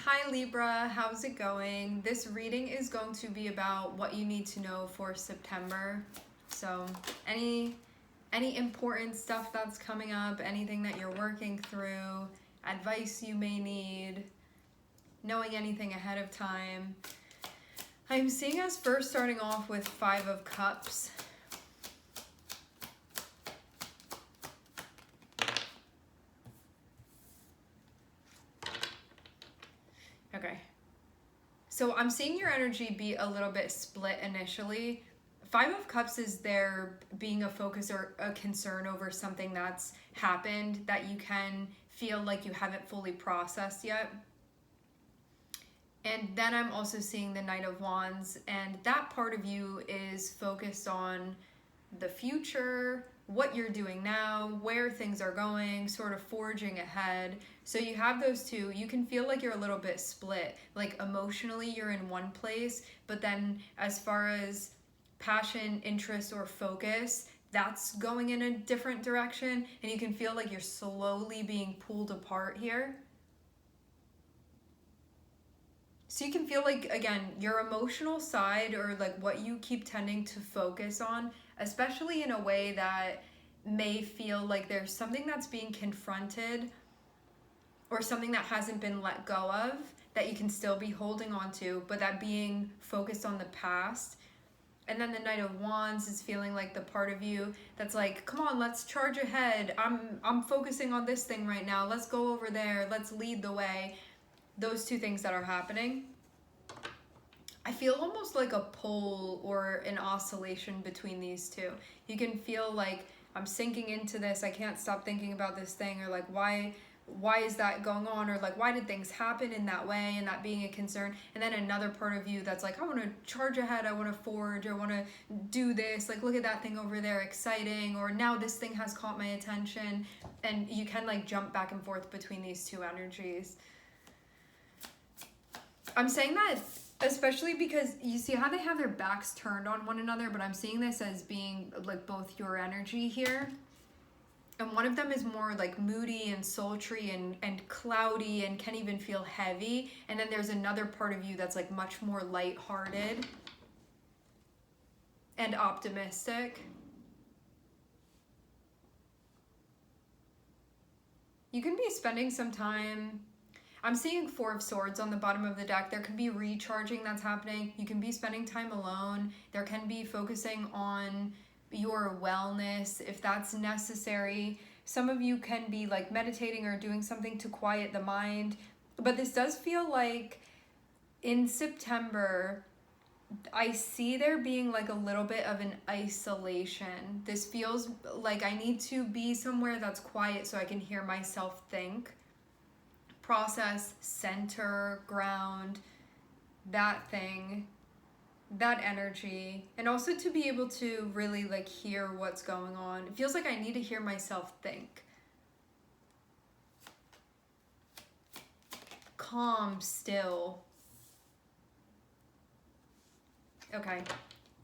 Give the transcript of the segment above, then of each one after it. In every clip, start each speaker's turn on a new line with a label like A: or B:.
A: Hi Libra, how's it going? This reading is going to be about what you need to know for September. So any important stuff that's coming up, anything that you're working through, advice you may need, knowing anything ahead of time. I'm seeing us first starting off with Five of Cups. Okay. So I'm seeing your energy be a little bit split initially. Five of Cups is there being a focus or a concern over something that's happened that you can feel like you haven't fully processed yet. And then I'm also seeing the Knight of Wands, and that part of you is focused on the future, what you're doing now, where things are going, sort of forging ahead. So you have those two. You can feel like you're a little bit split. Like emotionally, you're in one place, but then as far as passion, interest, or focus, that's going in a different direction, and you can feel like you're slowly being pulled apart here. So you can feel like, again, your emotional side or like what you keep tending to focus on, especially in a way that may feel like there's something that's being confronted or something that hasn't been let go of that you can still be holding on to, but that being focused on the past. And then the Knight of Wands is feeling like the part of you that's like, come on, let's charge ahead. I'm focusing on this thing right now. Let's go over there. Let's lead the way. Those two things that are happening. I feel almost like a pull or an oscillation between these two. You can feel like I'm sinking into this. I can't stop thinking about this thing, or like why is that going on, or like why did things happen in that way, and that being a concern. And then another part of you that's like, I want to charge ahead, I want to forge, I want to do this, like look at that thing over there, exciting, or now this thing has caught my attention. And you can like jump back and forth between these two energies. I'm saying that especially because you see how they have their backs turned on one another, but I'm seeing this as being like both your energy here. And one of them is more like moody and sultry and cloudy and can even feel heavy. And then there's another part of you that's like much more lighthearted and optimistic. You can be spending some time. I'm seeing Four of Swords on the bottom of the deck. There can be recharging that's happening. You can be spending time alone. There can be focusing on your wellness if that's necessary. Some of you can be like meditating or doing something to quiet the mind. But this does feel like in September, I see there being like a little bit of an isolation. This feels like I need to be somewhere that's quiet so I can hear myself think, process, center, ground, that thing, that energy, and also to be able to really like hear what's going on. It feels like I need to hear myself think. Calm, still. Okay.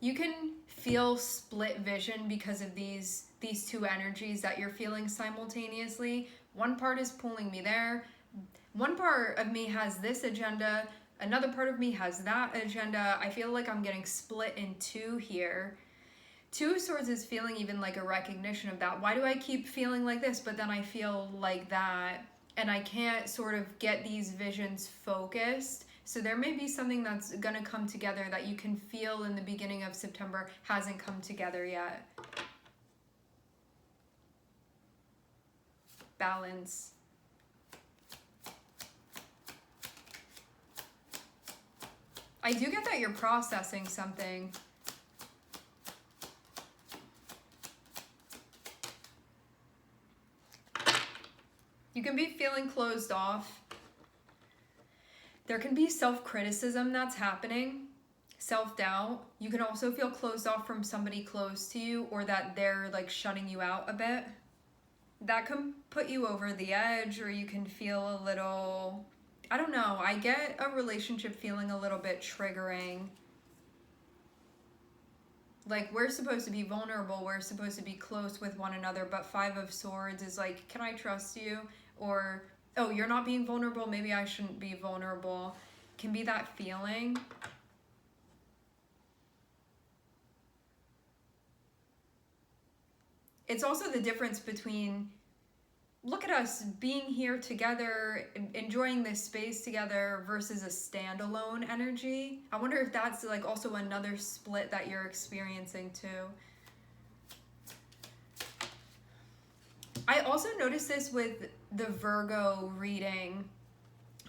A: You can feel split vision because of these two energies that you're feeling simultaneously. One part is pulling me there. One part of me has this agenda, another part of me has that agenda. I feel like I'm getting split in two here. Two of Swords is feeling even like a recognition of that. Why do I keep feeling like this, but then I feel like that? And I can't sort of get these visions focused. So there may be something that's going to come together that you can feel in the beginning of September hasn't come together yet. Balance. I do get that you're processing something. You can be feeling closed off. There can be self-criticism that's happening, self-doubt. You can also feel closed off from somebody close to you, or that they're like shutting you out a bit. That can put you over the edge, or you can feel a little, I don't know, I get a relationship feeling a little bit triggering. Like, we're supposed to be vulnerable, we're supposed to be close with one another, but Five of Swords is like, can I trust you? Or oh, you're not being vulnerable, maybe I shouldn't be vulnerable, can be that feeling. It's also the difference between, look at us being here together, enjoying this space together versus a standalone energy. I wonder if that's like also another split that you're experiencing too. I also noticed this with the Virgo reading,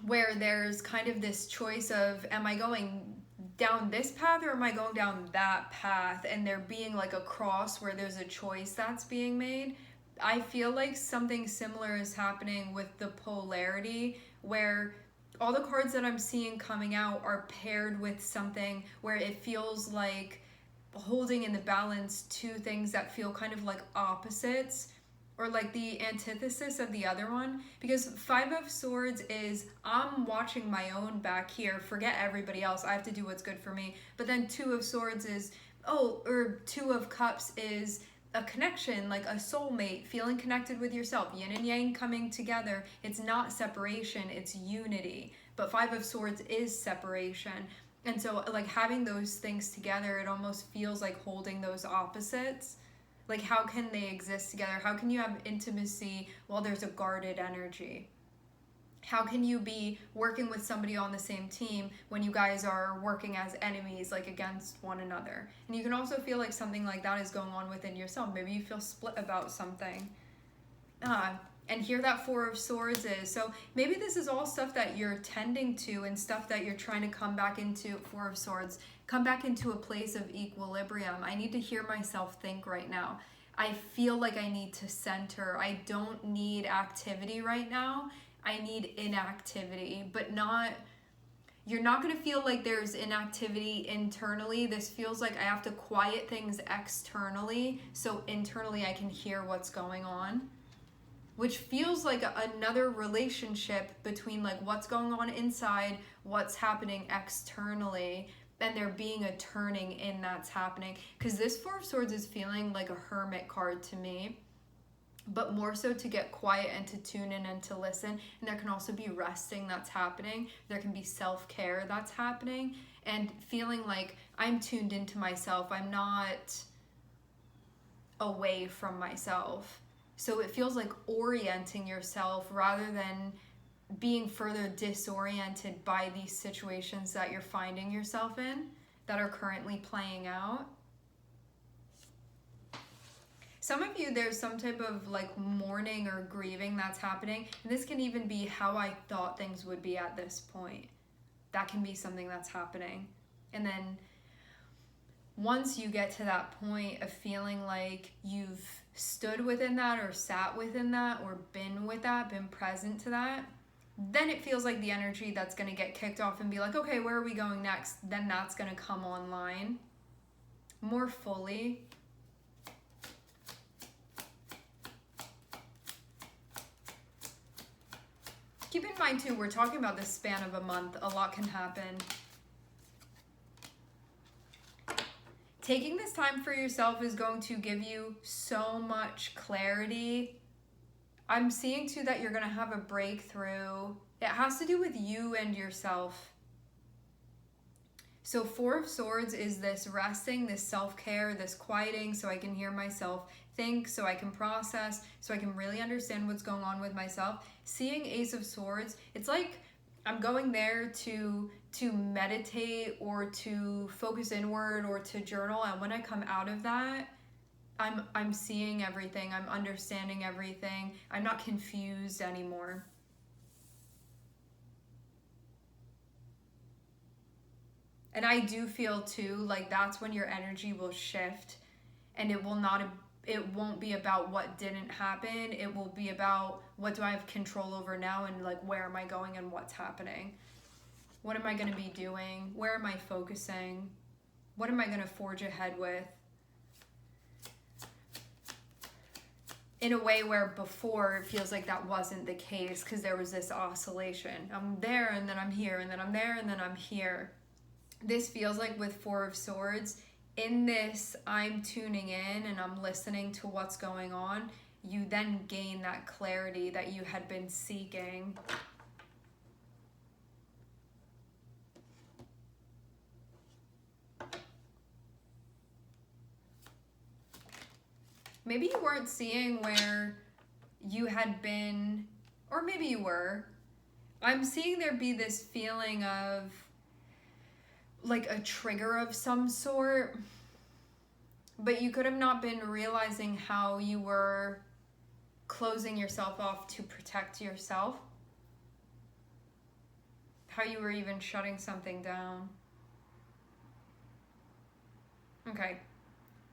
A: where there's kind of this choice of, am I going down this path or am I going down that path? And there being like a cross where there's a choice that's being made. I feel like something similar is happening with the polarity, where all the cards that I'm seeing coming out are paired with something where it feels like holding in the balance two things that feel kind of like opposites, or like the antithesis of the other one. Because Five of Swords is, I'm watching my own back here, forget everybody else, I have to do what's good for me. But then Two of Swords is, Two of Cups is a connection, like a soulmate, feeling connected with yourself, yin and yang coming together. It's not separation, it's unity. But Five of Swords is separation. And so like having those things together, it almost feels like holding those opposites. Like, how can they exist together? How can you have intimacy while there's a guarded energy? How can you be working with somebody on the same team when you guys are working as enemies, like against one another? And you can also feel like something like that is going on within yourself. Maybe you feel split about something. And here that Four of Swords is. So maybe this is all stuff that you're tending to and stuff that you're trying to come back into. Four of Swords, come back into a place of equilibrium. I need to hear myself think right now. I feel like I need to center. I don't need activity right now. I need inactivity, but not, you're not going to feel like there's inactivity internally. This feels like I have to quiet things externally so internally I can hear what's going on. Which feels like another relationship between like what's going on inside, what's happening externally, and there being a turning in that's happening. Because this Four of Swords is feeling like a hermit card to me, but more so to get quiet and to tune in and to listen. And there can also be resting that's happening. There can be self-care that's happening, and feeling like I'm tuned into myself. I'm not away from myself. So it feels like orienting yourself rather than being further disoriented by these situations that you're finding yourself in that are currently playing out. Some of you, there's some type of like mourning or grieving that's happening. And this can even be how I thought things would be at this point. That can be something that's happening. And then once you get to that point of feeling like you've stood within that or sat within that or been with that, been present to that, then it feels like the energy that's going to get kicked off and be like, okay, where are we going next? Then that's going to come online more fully. Keep in mind too, we're talking about this span of a month. A lot can happen. Taking this time for yourself is going to give you so much clarity. I'm seeing too that you're going to have a breakthrough. It has to do with you and yourself. So Four of Swords is this resting, this self-care, this quieting so I can hear myself think, so I can process, so I can really understand what's going on with myself. Seeing Ace of Swords, it's like I'm going there to meditate or to focus inward or to journal, and when I come out of that, I'm seeing everything, I'm understanding everything, I'm not confused anymore. And I do feel too like that's when your energy will shift, and it won't be about what didn't happen. It will be about what do I have control over now, and like where am I going and what's happening. What am I going to be doing? Where am I focusing? What am I going to forge ahead with? In a way where before it feels like that wasn't the case because there was this oscillation. I'm there and then I'm here and then I'm there and then I'm here. This feels like with Four of Swords, in this I'm tuning in and I'm listening to what's going on. you then gain that clarity that you had been seeking. Maybe you weren't seeing where you had been, or maybe you were. I'm seeing there be this feeling of like a trigger of some sort, but you could have not been realizing how you were closing yourself off to protect yourself, how you were even shutting something down. Okay,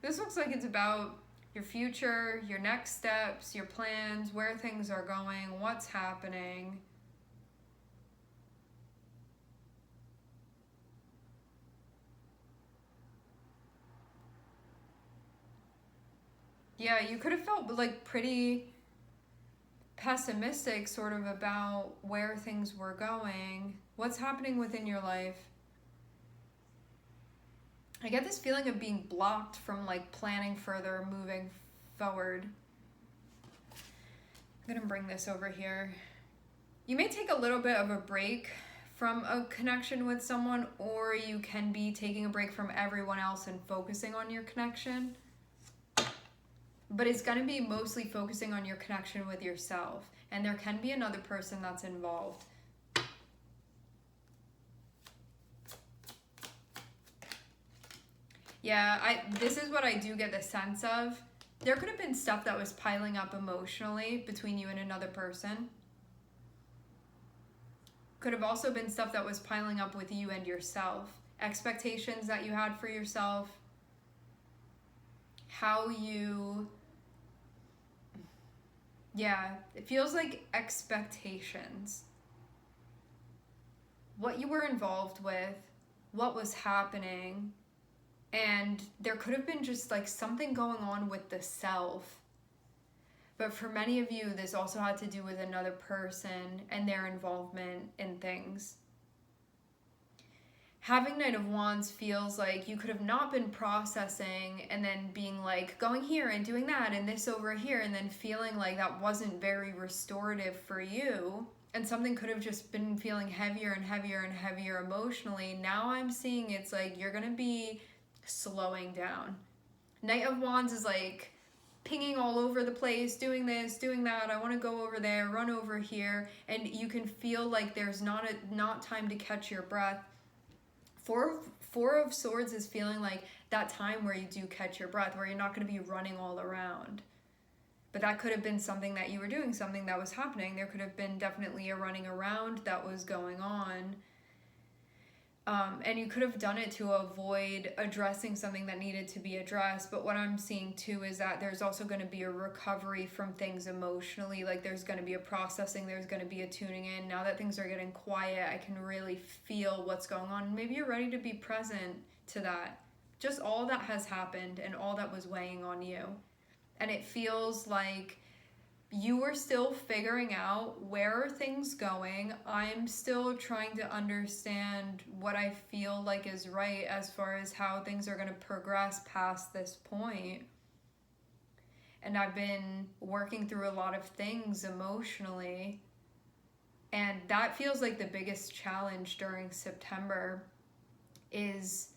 A: this looks like it's about your future, your next steps, your plans, where things are going, what's happening. Yeah, you could have felt like pretty pessimistic sort of about where things were going, what's happening within your life. I get this feeling of being blocked from like planning further, moving forward. I'm gonna bring this over here. You may take a little bit of a break from a connection with someone, or you can be taking a break from everyone else and focusing on your connection. But it's going to be mostly focusing on your connection with yourself. And there can be another person that's involved. Yeah, this is what I do get the sense of. There could have been stuff that was piling up emotionally between you and another person. Could have also been stuff that was piling up with you and yourself. Expectations that you had for yourself. How you... Yeah, it feels like expectations. What you were involved with, what was happening, and there could have been just like something going on with the self. But for many of you, this also had to do with another person and their involvement in things. Having Knight of Wands feels like you could have not been processing and then being like going here and doing that and this over here, and then feeling like that wasn't very restorative for you, and something could have just been feeling heavier and heavier and heavier emotionally. Now I'm seeing it's like you're gonna be slowing down. Knight of Wands is like pinging all over the place, doing this, doing that, I want to go over there, run over here, and you can feel like there's not time to catch your breath. Four of Swords is feeling like that time where you do catch your breath, where you're not going to be running all around. But that could have been something that you were doing, something that was happening. There could have been definitely a running around that was going on. And you could have done it to avoid addressing something that needed to be addressed. But what I'm seeing too is that there's also going to be a recovery from things emotionally. Like there's going to be a processing, there's going to be a tuning in. Now that things are getting quiet, I can really feel what's going on. Maybe you're ready to be present to that. Just all that has happened and all that was weighing on you. And it feels like you are still figuring out where are things going. I'm still trying to understand what I feel like is right as far as how things are going to progress past this point. And I've been working through a lot of things emotionally. And that feels like the biggest challenge during September is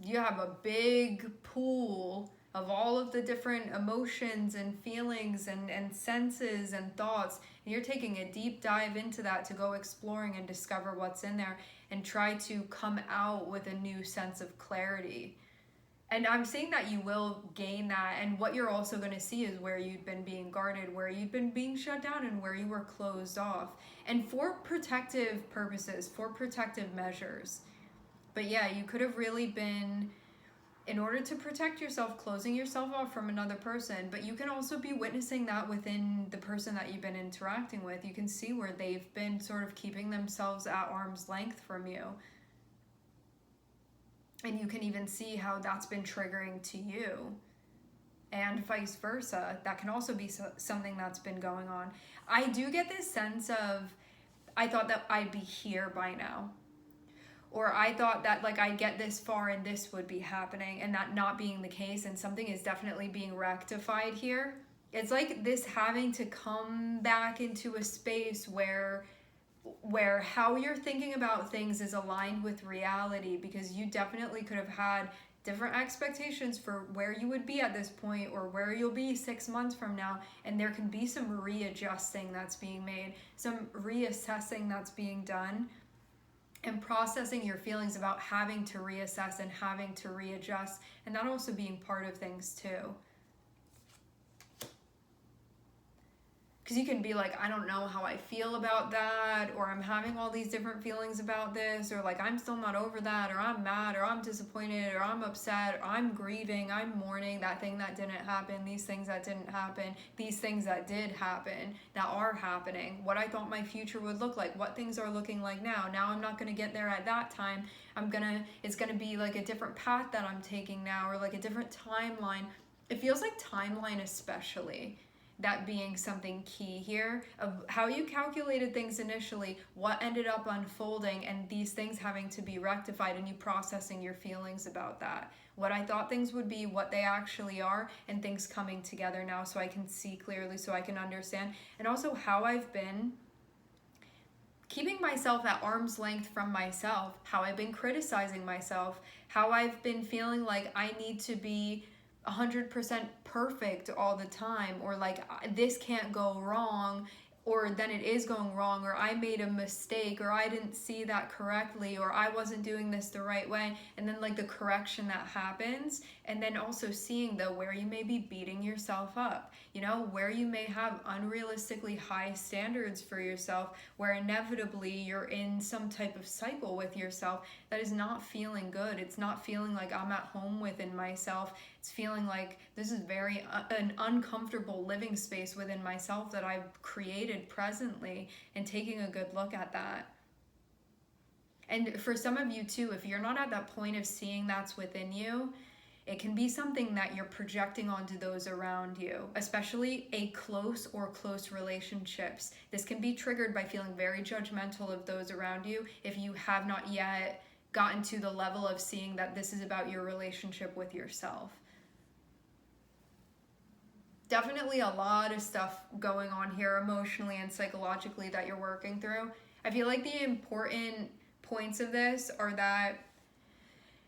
A: you have a big pool of all of the different emotions and feelings and senses and thoughts, and you're taking a deep dive into that to go exploring and discover what's in there and try to come out with a new sense of clarity. And I'm saying that you will gain that, and what you're also going to see is where you've been being guarded, where you've been being shut down, and where you were closed off, and for protective purposes, for protective measures. But yeah, you could have really been, in order to protect yourself, closing yourself off from another person. But you can also be witnessing that within the person that you've been interacting with. You can see where they've been sort of keeping themselves at arm's length from you. And you can even see how that's been triggering to you. And vice versa. That can also be something that's been going on. I do get this sense of, I thought that I'd be here by now. Or I thought that like I'd get this far and this would be happening, and that not being the case, and something is definitely being rectified here. It's like this having to come back into a space where how you're thinking about things is aligned with reality, because you definitely could have had different expectations for where you would be at this point or where you'll be 6 months from now, and there can be some readjusting that's being made, some reassessing that's being done, and processing your feelings about having to reassess and having to readjust, and that also being part of things too. Because you can be like, I don't know how I feel about that, or I'm having all these different feelings about this, or like I'm still not over that, or I'm mad, or I'm disappointed, or I'm upset, or I'm grieving, I'm mourning that thing that didn't happen, these things that didn't happen, these things that did happen, that are happening, what I thought my future would look like, what things are looking like now. Now I'm not going to get there at that time. It's going to be like a different path that I'm taking now, or like a different timeline. It feels like timeline, especially, that being something key here, of how you calculated things initially, what ended up unfolding, and these things having to be rectified, and you processing your feelings about that. What I thought things would be, what they actually are, and things coming together now so I can see clearly, so I can understand. And also how I've been keeping myself at arm's length from myself, how I've been criticizing myself, how I've been feeling like I need to be 100% perfect all the time, or like this can't go wrong, or then it is going wrong, or I made a mistake, or I didn't see that correctly, or I wasn't doing this the right way, and then like the correction that happens, and then also seeing though where you may be beating yourself up, where you may have unrealistically high standards for yourself, where inevitably you're in some type of cycle with yourself that is not feeling good. It's not feeling like I'm at home within myself. It's feeling like this is very an uncomfortable living space within myself that I've created presently, and taking a good look at that. And for some of you too, if you're not at that point of seeing that's within you, it can be something that you're projecting onto those around you, especially close relationships. This can be triggered by feeling very judgmental of those around you if you have not yet gotten to the level of seeing that this is about your relationship with yourself. Definitely a lot of stuff going on here emotionally and psychologically that you're working through. I feel like the important points of this are that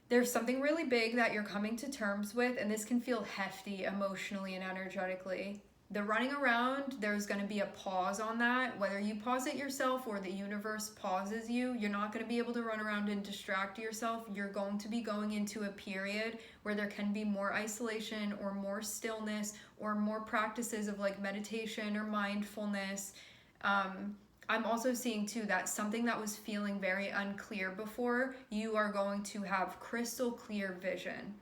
A: there's something really big that you're coming to terms with, and this can feel hefty emotionally and energetically. The running around, there's going to be a pause on that. Whether you pause it yourself or the universe pauses you, you're not going to be able to run around and distract yourself. You're going to be going into a period where there can be more isolation or more stillness or more practices of like meditation or mindfulness. I'm also seeing too that something that was feeling very unclear before, you are going to have crystal clear vision.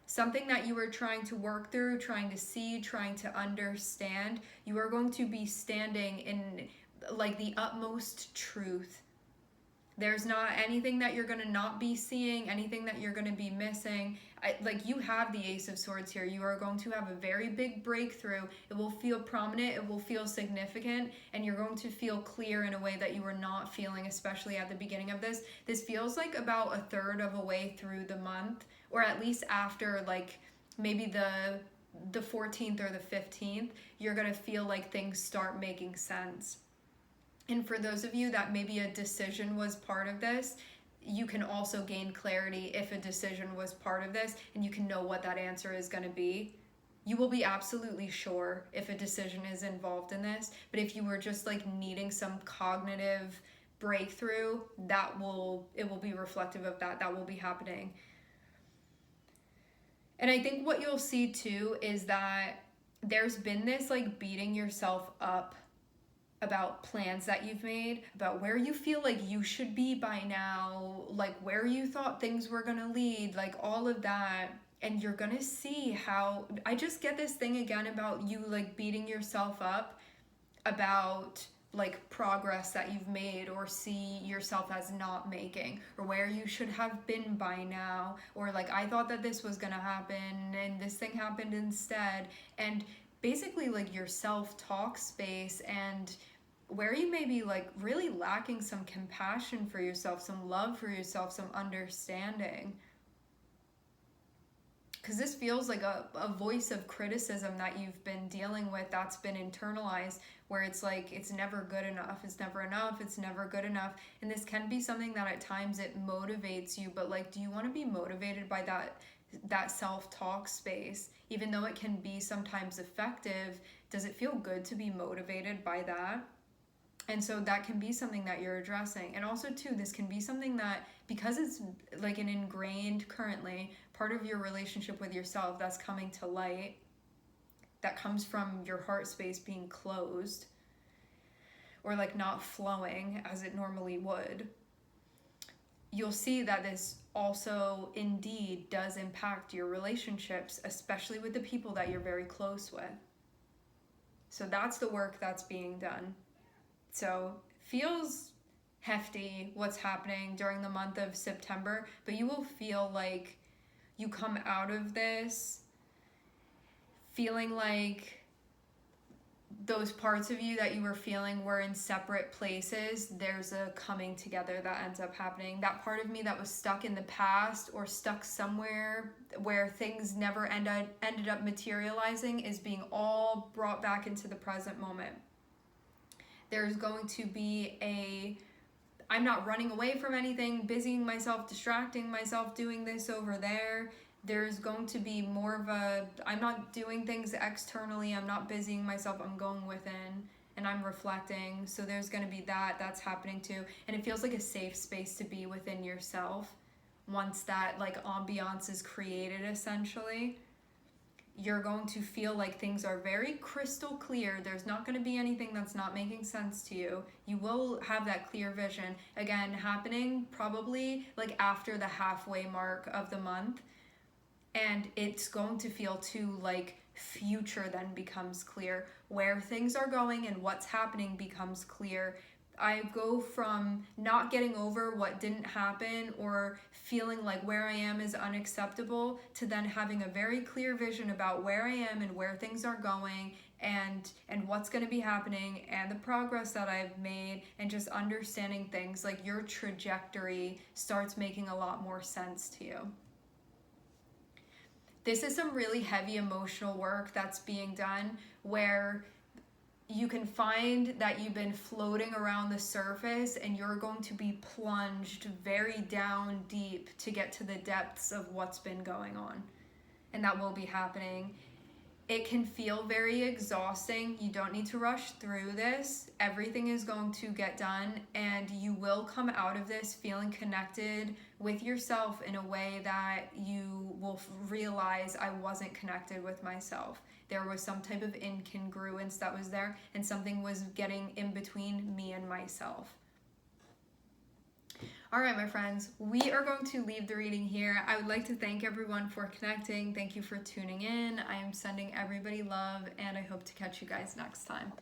A: Something that you were trying to work through, trying to see, trying to understand, you are going to be standing in like the utmost truth. There's not anything that you're going to not be seeing, anything that you're going to be missing. Like you have the Ace of Swords here. You are going to have a very big breakthrough. It will feel prominent. It will feel significant. And you're going to feel clear in a way that you were not feeling, especially at the beginning of this. This feels like about a third of a way through the month, or at least after like maybe the 14th or the 15th, you're going to feel like things start making sense. And for those of you that maybe a decision was part of this, you can also gain clarity if a decision was part of this, and you can know what that answer is going to be. You will be absolutely sure if a decision is involved in this, but if you were just like needing some cognitive breakthrough, it will be reflective of that will be happening. And I think what you'll see too is that there's been this like beating yourself up about plans that you've made, about where you feel like you should be by now, like where you thought things were gonna lead, like all of that. And you're gonna see how, I just get this thing again about you like beating yourself up about like progress that you've made, or see yourself as not making, or where you should have been by now, or like I thought that this was gonna happen and this thing happened instead. And basically like your self-talk space, and where you may be like really lacking some compassion for yourself, some love for yourself, some understanding. because this feels like a voice of criticism that you've been dealing with that's been internalized, where it's like it's never good enough, it's never enough, it's never good enough. And this can be something that at times it motivates you, but like, do you want to be motivated by that self-talk space? Even though it can be sometimes effective, does it feel good to be motivated by that? And so that can be something that you're addressing. And also too, this can be something that, because it's like an ingrained currently part of your relationship with yourself that's coming to light, that comes from your heart space being closed or like not flowing as it normally would, you'll see that this also indeed does impact your relationships, especially with the people that you're very close with. So that's the work that's being done. So feels hefty what's happening during the month of September, but you will feel like you come out of this feeling like those parts of you that you were feeling were in separate places. There's a coming together that ends up happening. That part of me that was stuck in the past or stuck somewhere where things never ended up materializing is being all brought back into the present moment. There's going to be I'm not running away from anything, busying myself, distracting myself, doing this over there. There's going to be more of I'm not doing things externally, I'm not busying myself, I'm going within and I'm reflecting. So there's going to be that's happening too. And it feels like a safe space to be within yourself once that like ambiance is created essentially. You're going to feel like things are very crystal clear. There's not going to be anything that's not making sense to you. You will have that clear vision. Again, happening probably like after the halfway mark of the month. And it's going to feel too like future then becomes clear. Where things are going and what's happening becomes clear. I go from not getting over what didn't happen or feeling like where I am is unacceptable to then having a very clear vision about where I am and where things are going and what's going to be happening and the progress that I've made, and just understanding things like your trajectory starts making a lot more sense to you. This is some really heavy emotional work that's being done where you can find that you've been floating around the surface and you're going to be plunged very down deep to get to the depths of what's been going on. And that will be happening. It can feel very exhausting. You don't need to rush through this. Everything is going to get done, and you will come out of this feeling connected with yourself in a way that you will realize I wasn't connected with myself. There was some type of incongruence that was there, and something was getting in between me and myself. All right, my friends, we are going to leave the reading here. I would like to thank everyone for connecting. Thank you for tuning in. I am sending everybody love, and I hope to catch you guys next time.